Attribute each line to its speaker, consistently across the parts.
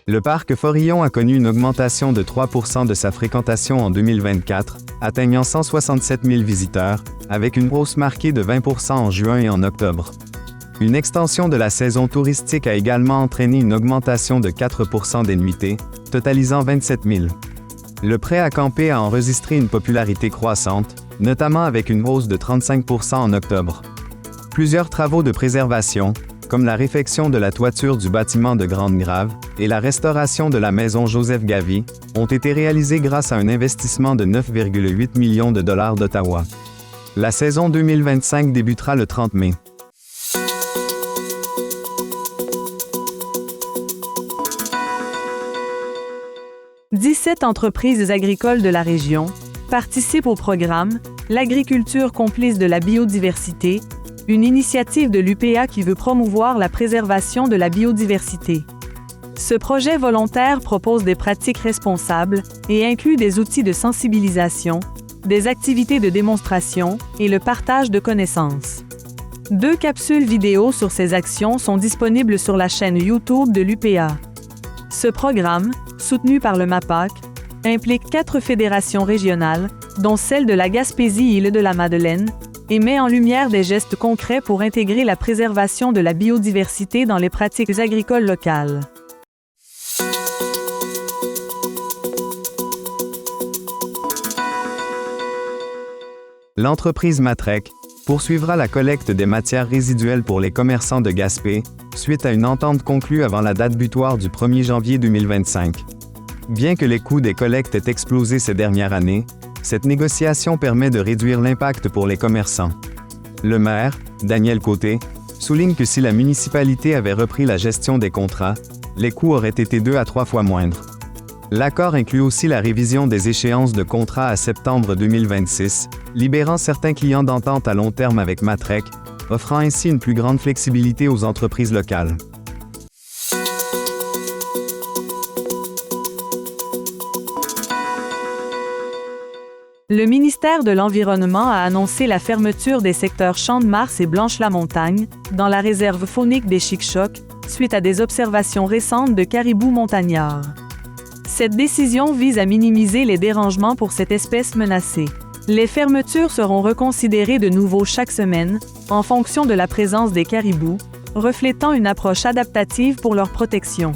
Speaker 1: Le parc Forillon a connu une augmentation de 3% de sa fréquentation en 2024, atteignant 167 000 visiteurs, avec une hausse marquée de 20% en juin et en octobre. Une extension de la saison touristique a également entraîné une augmentation de 4% des nuitées, totalisant 27 000. Le prêt à camper a enregistré une popularité croissante, notamment avec une hausse de 35% en octobre. Plusieurs travaux de préservation, comme la réfection de la toiture du bâtiment de Grande-Grave et la restauration de la maison Joseph-Gavy, ont été réalisés grâce à un investissement de 9,8 millions de dollars d'Ottawa. La saison 2025 débutera le 30 mai. «
Speaker 2: 17 entreprises agricoles de la région participent au programme « L'agriculture complice de la biodiversité », une initiative de l'UPA qui veut promouvoir la préservation de la biodiversité. Ce projet volontaire propose des pratiques responsables et inclut des outils de sensibilisation, des activités de démonstration et le partage de connaissances. 2 capsules vidéo sur ces actions sont disponibles sur la chaîne YouTube de l'UPA. Ce programme, soutenu par le MAPAC, implique 4 fédérations régionales, dont celle de la Gaspésie-Île-de-la-Madeleine, et met en lumière des gestes concrets pour intégrer la préservation de la biodiversité dans les pratiques agricoles locales.
Speaker 1: L'entreprise Matrec poursuivra la collecte des matières résiduelles pour les commerçants de Gaspé, suite à une entente conclue avant la date butoir du 1er janvier 2025. Bien que les coûts des collectes aient explosé ces dernières années, cette négociation permet de réduire l'impact pour les commerçants. Le maire, Daniel Côté, souligne que si la municipalité avait repris la gestion des contrats, les coûts auraient été 2 à 3 fois moindres. L'accord inclut aussi la révision des échéances de contrat à septembre 2026, libérant certains clients d'entente à long terme avec Matrec, offrant ainsi une plus grande flexibilité aux entreprises locales.
Speaker 2: Le ministère de l'Environnement a annoncé la fermeture des secteurs Champ-de-Mars et Blanche-la-Montagne, dans la réserve faunique des Chic-Chocs, suite à des observations récentes de caribous montagnards. Cette décision vise à minimiser les dérangements pour cette espèce menacée. Les fermetures seront reconsidérées de nouveau chaque semaine, en fonction de la présence des caribous, reflétant une approche adaptative pour leur protection.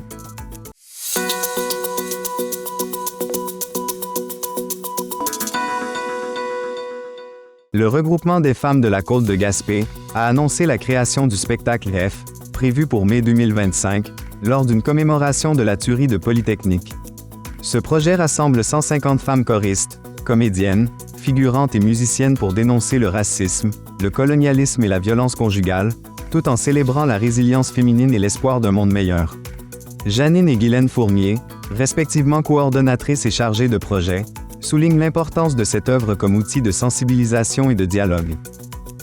Speaker 1: Le regroupement des femmes de la Côte de Gaspé a annoncé la création du spectacle F, prévu pour mai 2025, lors d'une commémoration de la tuerie de Polytechnique. Ce projet rassemble 150 femmes choristes, comédiennes, figurantes et musiciennes pour dénoncer le racisme, le colonialisme et la violence conjugale, tout en célébrant la résilience féminine et l'espoir d'un monde meilleur. Janine et Guylaine Fournier, respectivement coordonnatrices et chargées de projet, soulignent l'importance de cette œuvre comme outil de sensibilisation et de dialogue.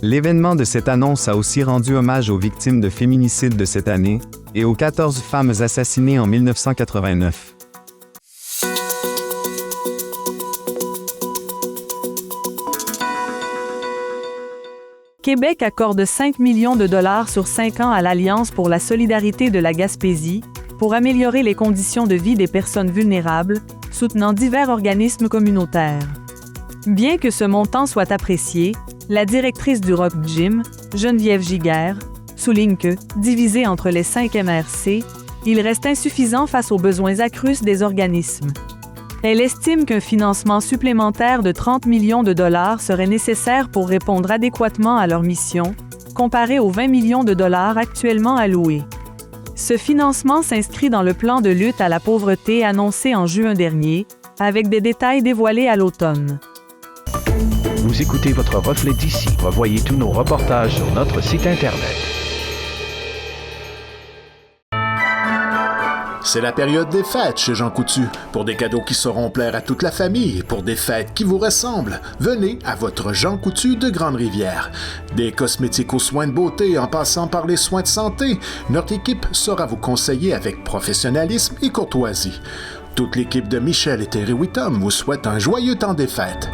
Speaker 1: L'événement de cette annonce a aussi rendu hommage aux victimes de féminicide de cette année et aux 14 femmes assassinées en 1989.
Speaker 2: Québec accorde 5 millions de dollars sur 5 ans à l'Alliance pour la solidarité de la Gaspésie, pour améliorer les conditions de vie des personnes vulnérables, soutenant divers organismes communautaires. Bien que ce montant soit apprécié, la directrice du Rock Gym, Geneviève Giguère, souligne que, divisé entre les 5 MRC, il reste insuffisant face aux besoins accrus des organismes. Elle estime qu'un financement supplémentaire de 30 millions de dollars serait nécessaire pour répondre adéquatement à leur mission, comparé aux 20 millions de dollars actuellement alloués. Ce financement s'inscrit dans le plan de lutte à la pauvreté annoncé en juin dernier, avec des détails dévoilés à l'automne.
Speaker 3: Vous écoutez votre reflet d'ici. Revoyez tous nos reportages sur notre site Internet.
Speaker 4: C'est la période des fêtes chez Jean Coutu. Pour des cadeaux qui sauront plaire à toute la famille, pour des fêtes qui vous ressemblent, venez à votre Jean Coutu de Grande-Rivière. Des cosmétiques aux soins de beauté en passant par les soins de santé, notre équipe saura vous conseiller avec professionnalisme et courtoisie. Toute l'équipe de Michel et Terry Whittam vous souhaite un joyeux temps des fêtes.